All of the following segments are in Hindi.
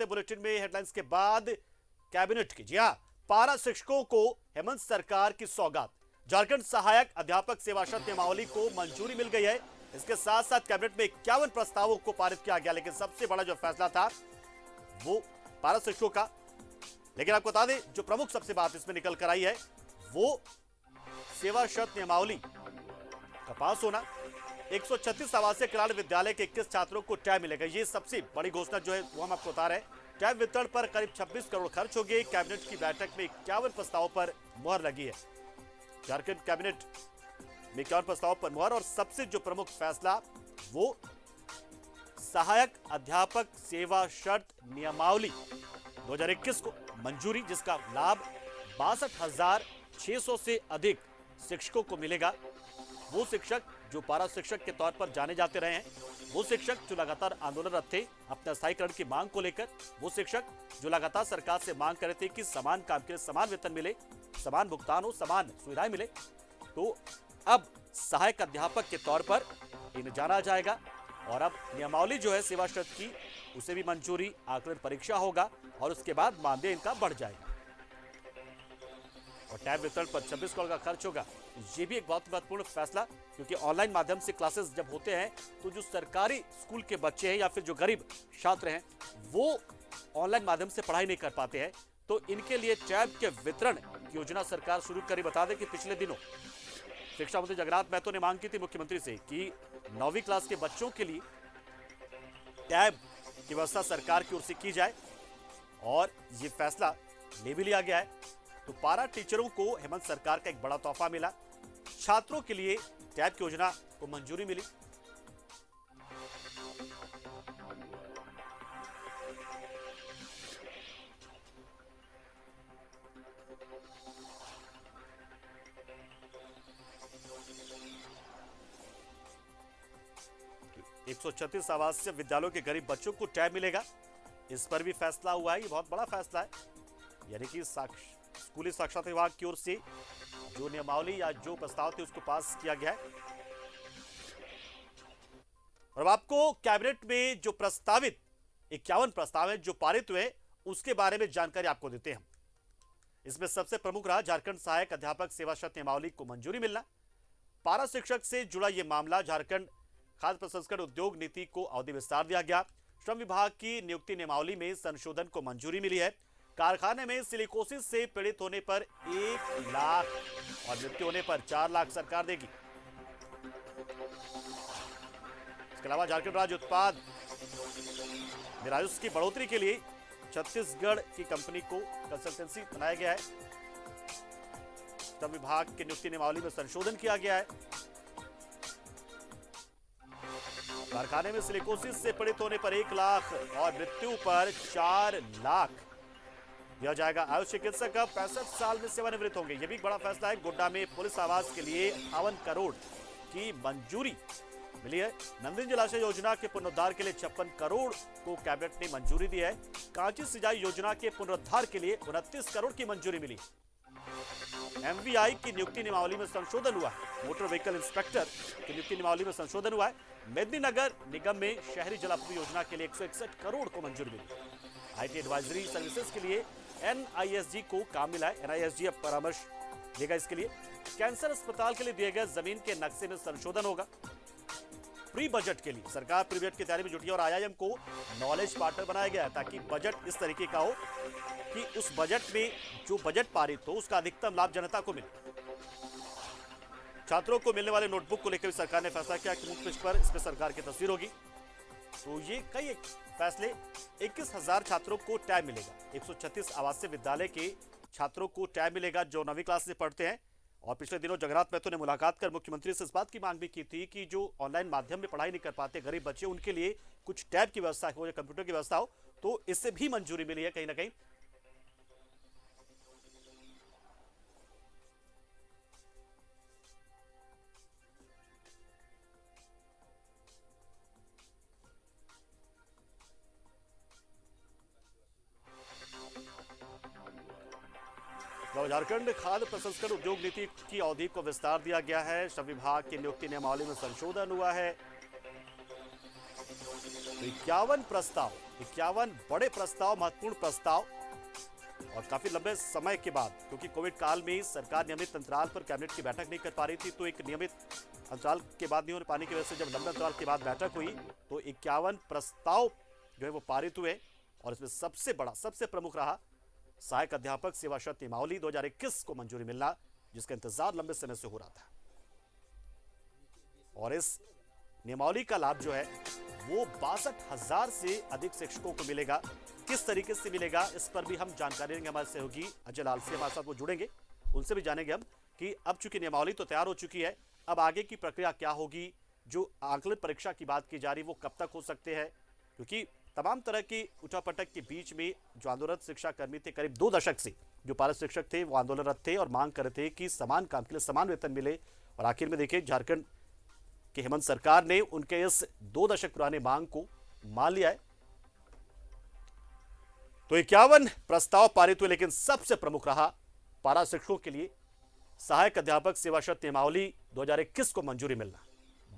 हैं बुलेटिन में हेडलाइंस के बाद कैबिनेट की। जी हां, पारा शिक्षकों को हेमंत सरकार की सौगात। झारखंड सहायक अध्यापक सेवाशर्त नियमावली को मंजूरी मिल गई है। इसके साथ साथ कैबिनेट में 51 प्रस्तावों को पारित किया गया, लेकिन सबसे बड़ा जो फैसला था वो पारा शिक्षकों का। लेकिन आपको बता दें, जो प्रमुख सबसे बात इसमें निकल कर आई है वो सेवा शर्त नियमावली का पास होना। 136 आवासीय कल्याण विद्यालय के 21 छात्रों को टैब मिलेगा। ये सबसे बड़ी घोषणा जो है वो हम आपको बता रहे हैं। टैब वितरण पर करीब 26 करोड़ खर्च हो गए। कैबिनेट की बैठक में 51 प्रस्तावों पर मुहर लगी है। झारखंड कैबिनेट में 51 प्रस्तावों पर मुहर। और सबसे जो प्रमुख फैसला वो सहायक अध्यापक सेवा शर्त नियमावली 2021 को मंजूरी, जिसका लाभ 62,600 से अधिक शिक्षकों को मिलेगा। वो शिक्षक जो पारा शिक्षक के तौर पर जाने जाते रहे हैं, वो शिक्षक जो लगातार आंदोलनरत थे अपने स्थायीकरण की मांग को लेकर, वो शिक्षक जो लगातार सरकार से मांग कर रहे थे कि समान काम के लिए समान वेतन मिले, समान भुगतान हो, समान सुविधाएं मिले, तो अब सहायक अध्यापक के तौर पर इन्हें जाना जाएगा। और अब नियमावली जो है सेवा शर्त की, उसे भी मंजूरी, आकलन परीक्षा होगा और उसके बाद मानदेय इनका बढ़ जाएगा। और टैब वितरण पर 26 करोड़ का खर्च होगा। ये भी एक बहुत महत्वपूर्ण फैसला, क्योंकि ऑनलाइन माध्यम से क्लासेस जब होते हैं तो जो सरकारी स्कूल के बच्चे हैं या फिर जो गरीब छात्र हैं वो ऑनलाइन माध्यम से पढ़ाई नहीं कर पाते हैं, तो इनके लिए टैब के वितरण की योजना सरकार शुरू करी। बता दें कि पिछले दिनों शिक्षा मंत्री जगन्नाथ महतो ने मांग की थी मुख्यमंत्री से कि 9वीं क्लास के बच्चों के लिए टैब की व्यवस्था सरकार की ओर से की जाए, और ये फैसला ले भी लिया गया है। तो पारा टीचरों को हेमंत सरकार का एक बड़ा तोहफा मिला। छात्रों के लिए टैब की योजना को मंजूरी मिली। तो 136 आवासीय विद्यालयों के गरीब बच्चों को टैब मिलेगा, इस पर भी फैसला हुआ है। ये बहुत बड़ा फैसला है, यानी कि स्कूली साक्षरता विभाग की ओर से जो नियमावली या जो प्रस्ताव थे उसको पास किया गया है। और अब आपको कैबिनेट में जो प्रस्तावित 51 प्रस्ताव हैं जो पारित हुए, उसके बारे में जानकारी आपको देते हैं। इसमें सबसे प्रमुख रहा झारखंड सहायक अध्यापक सेवा शर्त नियमावली को मंजूरी मिलना। पारा शिक्षक से जुड़ा यह मामला। झारखंड खाद्य प्रसंस्करण उद्योग नीति को अवधि विस्तार दिया गया। श्रम विभाग की नियुक्ति नियमावली में संशोधन को मंजूरी मिली है। कारखाने में सिलिकोसिस से पीड़ित होने पर 1 लाख और मृत्यु होने पर 4 लाख सरकार देगी। इसके अलावा झारखंड राज्य उत्पाद में राजस्व की बढ़ोतरी के लिए छत्तीसगढ़ की कंपनी को कंसल्टेंसी बनाया गया है। श्रम विभाग की नियुक्ति नियमावली में संशोधन किया गया है। कारखाने में सिलिकोसिस से पीड़ित होने पर 1 लाख और मृत्यु पर 4 लाख दिया जाएगा। आयुष चिकित्सक अब 65 साल में सेवानिवृत्त होंगे। यह भी एक बड़ा फैसला है। गोड्डा में पुलिस आवास के लिए 58 करोड़ की मंजूरी मिली है। नंदिन जलाशय योजना के पुनरुद्धार के लिए 56 करोड़ को कैबिनेट ने मंजूरी दी है। कांची सिंचाई योजना के पुनरुद्धार के लिए 29 करोड़ की मंजूरी मिली। एमवीआई की नियुक्ति नियमावली में संशोधन हुआ है। मोटर व्हीकल इंस्पेक्टर की नियुक्ति नियमावली में संशोधन हुआ है। मेदिनीनगर निगम में शहरी जल आपूर्ति योजना के लिए 161 करोड़ को मंजूरी मिली। आईटी एडवाइजरी सर्विसेज के लिए एनआईएसजी को काम मिला है। एनआईएसजी अब परामर्श देगा इसके लिए। कैंसर अस्पताल के लिए दिए गए जमीन के नक्शे में संशोधन होगा। प्री बजट के लिए सरकार प्री बजट की तैयारी में जुटी है और आईआईएम को नॉलेज पार्टनर बनाया गया है, ताकि बजट इस तरीके का हो कि उस बजट में जो बजट पारित हो उसका अधिकतम लाभ जनता को मिले। छात्रों को मिलने वाले नोटबुक को लेकर भी सरकार ने फैसला किया कि मुख्य पृष्ठ पर इसमें सरकार की तस्वीर होगी। तो ये कई एक फैसले। 21,000 छात्रों को टैब मिलेगा। 136 आवासीय विद्यालय के छात्रों को टैब मिलेगा जो 9वीं क्लास से पढ़ते हैं। और पिछले दिनों जगन्नाथ महतो ने मुलाकात कर मुख्यमंत्री से इस बात की मांग भी की थी कि जो ऑनलाइन माध्यम में पढ़ाई नहीं कर पाते गरीब बच्चे, उनके लिए कुछ टैब की व्यवस्था हो या कंप्यूटर की व्यवस्था हो। तो इससे भी मंजूरी मिली है कहीं ना कहीं। झारखंड खाद्य प्रसंस्करण उद्योग नीति की अवधि को विस्तार दिया गया है। श्रम विभाग की नियुक्ति नियमावली में संशोधन हुआ है। 51 प्रस्ताव 51 बड़े प्रस्ताव, महत्वपूर्ण प्रस्ताव और काफी लंबे समय के बाद, क्योंकि कोविड काल में सरकार नियमित अंतराल पर कैबिनेट की बैठक नहीं कर पा रही थी, तो एक नियमित अंतराल के बाद नहीं हो पाने की वजह से जब लंबे अंतराल के बाद बैठक हुई तो 51 प्रस्ताव जो है वो पारित हुए। और इसमें सबसे बड़ा, सबसे प्रमुख रहा सहायक अध्यापक सेवा शर्त नियमावली 2021 को मंजूरी मिलना, जिसका इंतजार लंबे समय से हो रहा था। और इस नियमावली का लाभ जो है वो 62,000 से अधिक शिक्षकों को मिलेगा। किस तरीके से मिलेगा, इस पर भी हम जानकारी देंगे। हमारे सहयोगी अजय लाल से हमारे साथ वो जुड़ेंगे, उनसे भी जानेंगे हम कि अब चूंकि नियमावली तो तैयार हो चुकी है, अब आगे की प्रक्रिया क्या होगी, जो आकलन परीक्षा की बात की जा रही वो कब तक हो सकते हैं, क्योंकि तमाम तरह की उठापटक के बीच में जो आंदोलनरत शिक्षा कर्मी थे, करीब 2 दशक से जो पारस शिक्षक थे वो आंदोलनरत थे और मांग कर रहे थे कि समान काम के लिए समान वेतन मिले। और आखिर में देखिए झारखंड कि हेमंत सरकार ने उनके इस 2 दशक पुराने मांग को मान लिया है। तो 51 प्रस्ताव पारित हुए, लेकिन सबसे प्रमुख रहा पारा शिक्षकों के लिए सहायक अध्यापक सेवा शर्त नियमावली 2021 को मंजूरी मिलना।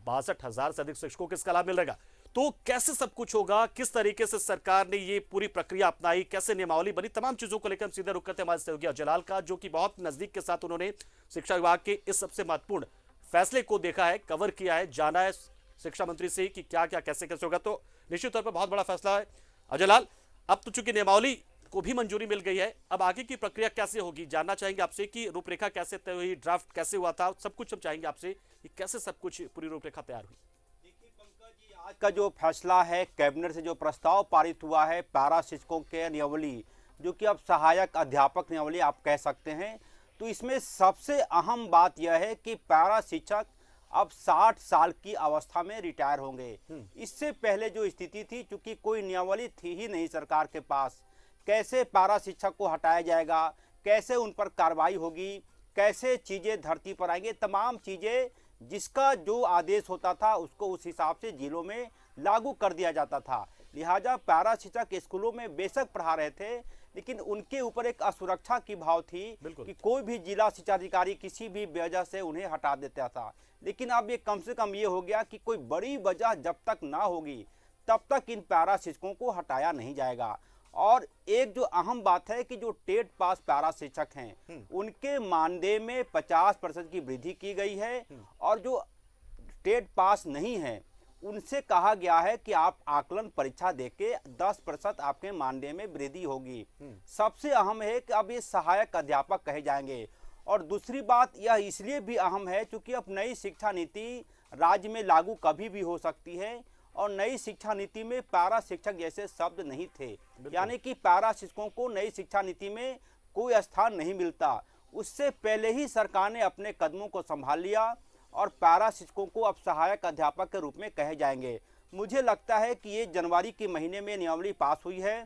62,000 से अधिक शिक्षकों को इसका लाभ मिलेगा। तो कैसे सब कुछ होगा, किस तरीके से सरकार ने ये पूरी प्रक्रिया अपनाई, कैसे नियमावली बनी, तमाम चीजों को लेकर हम सीधे रुक करते हैं हमारे सहयोगी अजय लाल का, जो कि बहुत नजदीक के साथ उन्होंने शिक्षा विभाग के इस सबसे महत्वपूर्ण फैसले को देखा है, कवर किया है, जाना है शिक्षा मंत्री से कि क्या क्या कैसे कैसे होगा। तो निश्चित तौर पर बहुत बड़ा फैसला है। अजय लाल, अब तो चूंकि नियमावली को भी मंजूरी मिल गई है, अब आगे की प्रक्रिया कैसे होगी, जानना चाहेंगे आपसे कि रूपरेखा कैसे तय हुई, ड्राफ्ट कैसे हुआ था, सब कुछ हम चाहेंगे आपसे कि कैसे सब कुछ पूरी रूपरेखा तैयार हुई। देखिए पंकज जी, आज का जो फैसला है, कैबिनेट से जो प्रस्ताव पारित हुआ है पैरा शिक्षकों के नियमावली, जो कि अब सहायक अध्यापक नियमावली आप कह सकते हैं, तो इसमें सबसे अहम बात यह है कि पैरा शिक्षक अब 60 साल की अवस्था में रिटायर होंगे। इससे पहले जो स्थिति थी, चूंकि कोई नियमावली थी ही नहीं सरकार के पास, कैसे पैरा शिक्षक को हटाया जाएगा, कैसे उन पर कार्रवाई होगी, कैसे चीज़ें धरती पर आएंगे, तमाम चीज़ें जिसका जो आदेश होता था उसको उस हिसाब से जिलों में लागू कर दिया जाता था। लिहाजा पैरा शिक्षक स्कूलों में बेशक पढ़ा रहे थे, लेकिन उनके ऊपर एक असुरक्षा की भाव थी कि कोई भी जिला शिक्षा अधिकारी किसी भी वजह से उन्हें हटा देता था। लेकिन अब ये कम से कम ये हो गया कि कोई बड़ी वजह जब तक ना होगी तब तक इन पैरा शिक्षकों को हटाया नहीं जाएगा। और एक जो अहम बात है कि जो टेट पास पैरा शिक्षक हैं उनके मानदेय में 50% की वृद्धि की गई है, और जो टेट पास नहीं है उनसे कहा गया है कि आप आकलन परीक्षा देके 10% आपके मानदेय में वृद्धि होगी। सबसे अहम है कि अब ये सहायक अध्यापक कहे जाएंगे। और दूसरी बात यह इसलिए भी अहम है क्योंकि अब नई शिक्षा नीति राज्य में लागू कभी भी हो सकती है, और नई शिक्षा नीति में पैरा शिक्षक जैसे शब्द नहीं थे, यानी कि पैरा शिक्षकों को नई शिक्षा नीति में कोई स्थान नहीं मिलता। उससे पहले ही सरकार ने अपने कदमों को संभाल लिया और पैरा शिक्षकों को अब सहायक अध्यापक के रूप में कहे जाएंगे। मुझे लगता है कि ये जनवरी के महीने में नियमावली पास हुई है।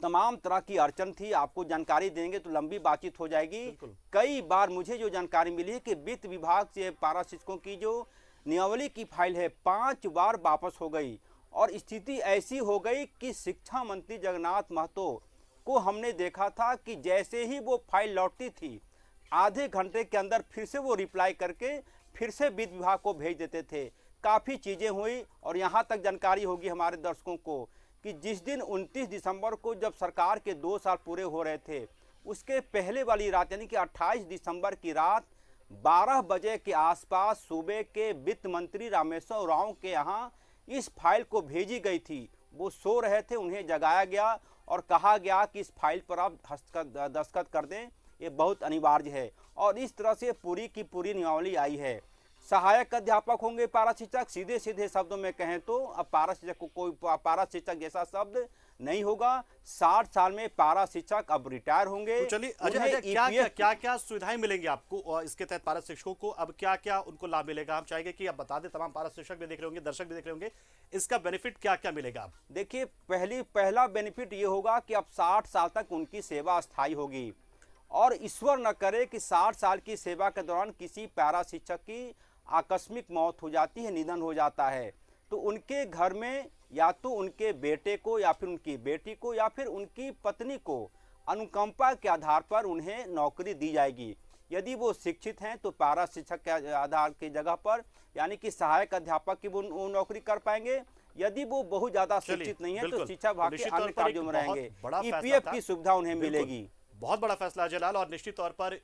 तमाम तरह की अड़चन थी, आपको जानकारी देंगे तो लंबी बातचीत हो जाएगी। कई बार मुझे जो जानकारी मिली है कि वित्त विभाग से पैरा शिक्षकों की जो नियमावली की फाइल है 5 बार वापस हो गई, और स्थिति ऐसी हो गई कि शिक्षा मंत्री जगन्नाथ महतो को हमने देखा था कि जैसे ही वो फाइल लौटती थी आधे घंटे के अंदर फिर से वो रिप्लाई करके फिर से वित्त विभाग को भेज देते थे। काफ़ी चीज़ें हुई, और यहाँ तक जानकारी होगी हमारे दर्शकों को कि जिस दिन 29 दिसंबर को जब सरकार के 2 साल पूरे हो रहे थे, उसके पहले वाली रात यानी कि 28 दिसंबर की रात 12 बजे के आसपास सूबे के वित्त मंत्री रामेश्वर उरांव के यहाँ इस फाइल को भेजी गई थी। वो सो रहे थे, उन्हें जगाया गया और कहा गया कि इस फाइल पर आप दस्तखत कर दें, ये बहुत अनिवार्य है। और इस तरह से पूरी की पूरी नियमावली आई है। सहायक अध्यापक होंगे पैरा शिक्षक, सीधे सीधे शब्दों में कहें तो अब पैरा शिक्षक को कोई पैरा शिक्षक जैसा शब्द नहीं होगा। 60 साल में पैरा शिक्षक अब रिटायर होंगे। तो चलिए अजय, क्या क्या सुविधाएं मिलेंगी आपको और इसके तहत पैरा शिक्षकों को अब क्या क्या उनको लाभ मिलेगा, हम चाहेंगे कि आप बता दें, तमाम पैरा शिक्षक भी देख रहे होंगे, दर्शक भी देख रहे होंगे, इसका बेनिफिट क्या क्या मिलेगा। आप देखिए, पहला बेनिफिट ये होगा कि अब 60 साल तक उनकी सेवा अस्थायी होगी, और ईश्वर न करे कि 60 साल की सेवा के दौरान किसी पैरा शिक्षक की आकस्मिक मौत हो जाती है, निधन हो जाता है, तो उनके घर में या तो उनके बेटे को या फिर उनकी बेटी को या फिर उनकी पत्नी को अनुकंपा के आधार पर उन्हें नौकरी दी जाएगी। यदि वो शिक्षित हैं तो पैरा शिक्षक के आधार की जगह पर यानी कि सहायक अध्यापक की वो नौकरी कर पाएंगे, यदि वो बहुत ज्यादा चलिए, शिक्षित नहीं है तो बिल्कुल। शिक्षा विभाग के निश्चित अन्य तौर पर कार्यों एक में बहुत रहेंगे, बड़ा फैसला ईपीएफ था। की सुविधा उन्हें बिल्कुल, मिलेगी। बहुत बड़ा फैसला है जलाल, और निश्चित तौर पर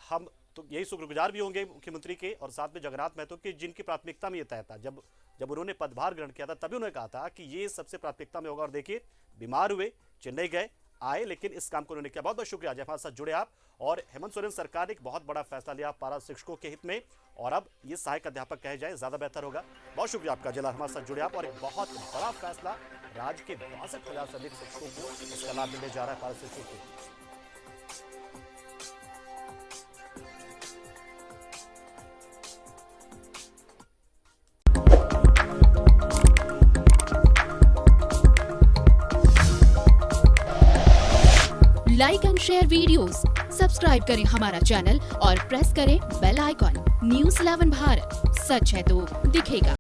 हम तो यही शुक्रगुजार भी होंगे मुख्यमंत्री के और साथ में जगन्नाथ महतो के, जिनकी प्राथमिकता में ये तय था। जब उन्होंने पदभार ग्रहण किया था तभी उन्होंने कहा था कि ये सबसे प्राथमिकता में होगा। और देखिए, बीमार हुए, चेन्नई गए, आए, लेकिन इस काम को उन्होंने किया। बहुत बहुत शुक्रिया आज हमारे साथ जुड़े आप। और हेमंत सोरेन सरकार ने एक बहुत बड़ा फैसला लिया पारा शिक्षकों के हित में, और अब ये सहायक अध्यापक कहे जाए ज्यादा बेहतर होगा। बहुत शुक्रिया आपका जलाल, हमारे साथ जुड़े आप। और एक बहुत बड़ा फैसला, राज्य के 62,000 से अधिक शिक्षकों को इसका लाभ मिलने जा रहा है पारा शिक्षकों को। Like and share videos, subscribe करें हमारा चैनल और प्रेस करें बेल आइकॉन। न्यूज़ 11 भारत, सच है तो दिखेगा।